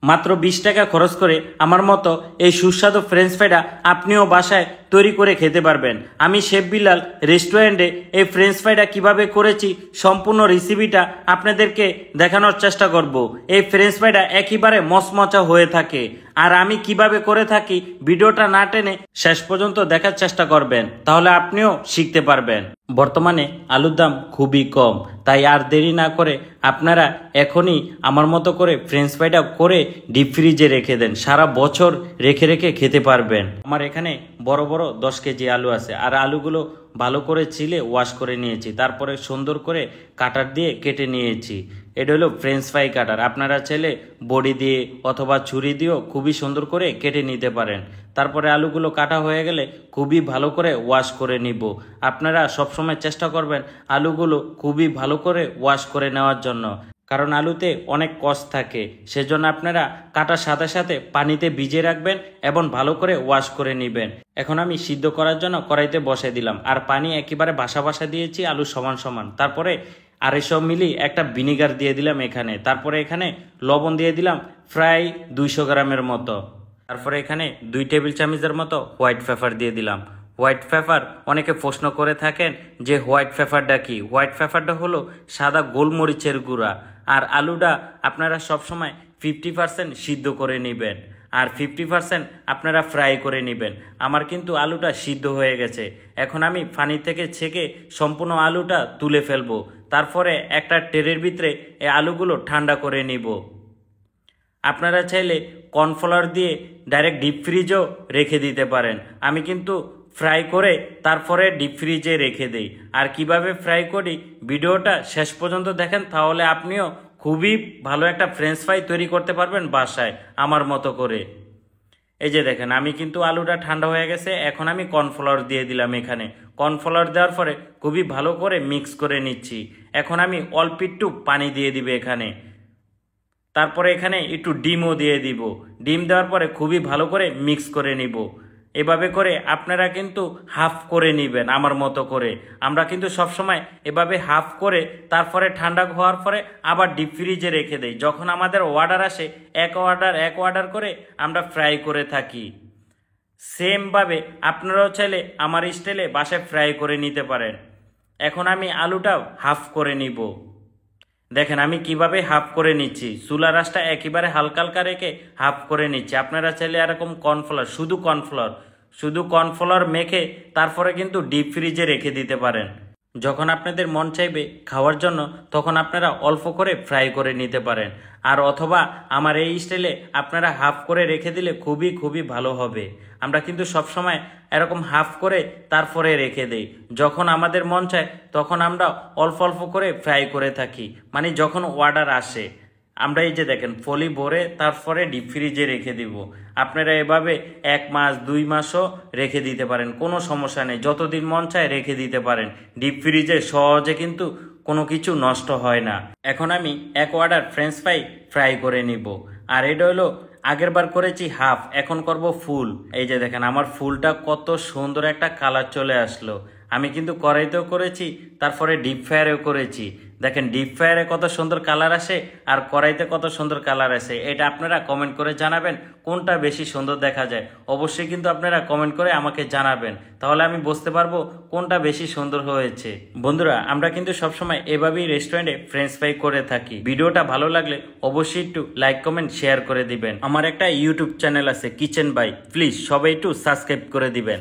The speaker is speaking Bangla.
মাত্র 20 টাকা খরচ করে আমার মতো এই সুস্বাদু ফ্রেঞ্চ ফ্রাইটা আপনিও বাসায় তৈরি করে খেতে পারবেন। আমি শেফ বিলাল রেস্টুরেন্টে এই ফ্রেঞ্চ ফ্রাইটা কিভাবে করেছি সম্পূর্ণ রেসিপিটা আপনাদেরকে দেখানোর চেষ্টা করব। এই ফ্রেঞ্চ ফ্রাইটা একেবারে মচমচা হয়ে থাকে, আর আমি কিভাবে করে থাকি ভিডিওটা না টেনে শেষ পর্যন্ত দেখার চেষ্টা করবেন, তাহলে আপনিও শিখতে পারবেন। বর্তমানে আলুর দাম খুবই কম, তাই আর দেরি না করে আপনারা এখনই আমার মতো করে ফ্রেঞ্চ ফ্রাইটা করে ডিপ ফ্রিজে রেখে দেন, সারা বছর রেখে রেখে খেতে পারবেন। আমার এখানে বড় বড় 10 কেজি আলু আছে, আর আলুগুলো ভালো করে ছিলে ওয়াশ করে নিয়েছি, তারপরে সুন্দর করে কাটার দিয়ে কেটে নিয়েছি। এটা হলো ফ্রেঞ্চ ফ্রাই কাটার, আপনারা চাইলে বডি দিয়ে অথবা ছুরি দিয়েও খুবই সুন্দর করে কেটে নিতে পারেন। তারপরে আলুগুলো কাটা হয়ে গেলে খুবই ভালো করে ওয়াশ করে নিব। আপনারা সবসময় চেষ্টা করবেন আলুগুলো খুবই ভালো করে ওয়াশ করে নেওয়ার জন্য, কারণ আলুতে অনেক কষ থাকে, সেজন্য আপনারা কাটার সাথে সাথে পানিতে ভিজিয়ে রাখবেন এবং ভালো করে ওয়াশ করে নেবেন। এখন আমি সিদ্ধ করার জন্য কড়াইতে বসে দিলাম, আর পানি একেবারে ভাসা ভাসা দিয়েছি আলু সমান সমান। তারপরে 250 মিলি একটা ভিনিগার দিয়ে দিলাম এখানে, তারপরে এখানে লবণ দিয়ে দিলাম প্রায় 200 গ্রামের মতো। তারপরে এখানে 2 টেবিল চামচের মতো হোয়াইট পেপার দিয়ে দিলাম। হোয়াইট পেপার অনেকে প্রশ্ন করে থাকেন যে হোয়াইট পেপারটা কি। হোয়াইট পেপারটা হলো সাদা গোলমরিচের গুঁড়া। আর আলুটা আপনারা সবসময় 50% সিদ্ধ করে নেবেন, আর 50% আপনারা ফ্রাই করে নেবেন। আমার কিন্তু আলুটা সিদ্ধ হয়ে গেছে, এখন আমি পানি থেকে ছেঁকে সম্পূর্ণ আলুটা তুলে ফেলবো। তারপরে একটা ট্রের ভিতরে এই আলুগুলো ঠান্ডা করে নিব। আপনারা চাইলে কর্নফ্লাওয়ার দিয়ে ডাইরেক্ট ডিপ ফ্রিজও রেখে দিতে পারেন। আমি কিন্তু ফ্রাই করে তারপরে ডিপ ফ্রিজে রেখে দিই। আর কিভাবে ফ্রাই করি ভিডিওটা শেষ পর্যন্ত দেখেন, তাহলে আপনিও খুবই ভালো একটা ফ্রেঞ্চ ফ্রাই তৈরি করতে পারবেন বাসায় আমার মতো করে। এই যে দেখেন আমি কিন্তু আলুটা ঠান্ডা হয়ে গেছে, এখন আমি কর্নফ্লাওয়ার দিয়ে দিলাম এখানে। কর্নফ্লাওয়ার দেওয়ার পরে খুবই ভালো করে মিক্স করে নিচ্ছি। এখন আমি অল্প একটু পানি দিয়ে দিবে এখানে, তারপরে এখানে একটু ডিমও দিয়ে দিব। ডিম দেওয়ার পরে খুবই ভালো করে মিক্স করে নিব। এভাবে করে আপনারা কিন্তু হাফ করে নেবেন আমার মতো করে। আমরা কিন্তু সবসময় এভাবে হাফ করে তারপরে ঠান্ডা হওয়ার পরে আবার ডিপ ফ্রিজে রেখে দেই। যখন আমাদের অর্ডার আসে এক অর্ডার করে আমরা ফ্রাই করে থাকি। সেমভাবে আপনারাও চাইলে আমার স্টাইলে বাসায় ফ্রাই করে নিতে পারেন। এখন আমি আলুটাও হাফ করে নিব। দেখেন আমি কিভাবে হাফ করে নিচ্ছি, চুলা রাসটা একেবারে হালকা হালকা রেখে হাফ করে নিচ্ছি। আপনারা চাইলে এরকম শুধু কর্নফ্লাওয়ার মেখে তারপরে কিন্তু ডিপ ফ্রিজে রেখে দিতে পারেন। যখন আপনাদের মন চাইবে খাওয়ার জন্য তখন আপনারা অল্প করে ফ্রাই করে নিতে পারেন। আর অথবা আমার এই স্টাইলে আপনারা হাফ করে রেখে দিলে খুবই খুবই ভালো হবে। আমরা কিন্তু সবসময় এরকম হাফ করে তারপরে রেখে দেই। যখন আমাদের মন চায় তখন আমরা অল্প অল্প করে ফ্রাই করে থাকি, মানে যখন অর্ডার আসে। আমরা এই যে দেখেন ফলি ভরে তারপরে ডিপ ফ্রিজে রেখে দিব। আপনারা এভাবে 1 মাস 2 মাসও রেখে দিতে পারেন, কোনো সমস্যা নেই। যতদিন মন চায় রেখে দিতে পারেন ডিপ ফ্রিজে, সহজে কিন্তু কোনো কিছু নষ্ট হয় না। এখন আমি 1 অর্ডার ফ্রেঞ্চ ফ্রাই করে নিব। আর এটা হলো আগের বার করেছি হাফ, এখন করব ফুল। এই যে দেখেন আমার ফুলটা কত সুন্দর একটা কালার চলে আসলো। আমি কিন্তু কড়াইতেও করেছি, তারপরে ডিপ ফ্রায়ারেও করেছি। দেখেন ডিপ ফ্রায়ারে কত সুন্দর কালার আসে আর কড়াইতে কত সুন্দর কালার আসে। এটা আপনারা কমেন্ট করে জানাবেন কোনটা বেশি সুন্দর দেখা যায়। অবশ্যই কিন্তু আপনারা কমেন্ট করে আমাকে জানাবেন, তাহলে আমি বুঝতে পারবো কোনটা বেশি সুন্দর হয়েছে। বন্ধুরা আমরা কিন্তু সবসময় এভাবেই রেস্টুরেন্টে ফ্রেঞ্চ ফ্রাই করে থাকি। ভিডিওটা ভালো লাগলে অবশ্যই একটু লাইক কমেন্ট শেয়ার করে দিবেন। আমার একটা ইউটিউব চ্যানেল আছে কিচেন বাই, প্লিজ সবাই একটু সাবস্ক্রাইব করে দিবেন।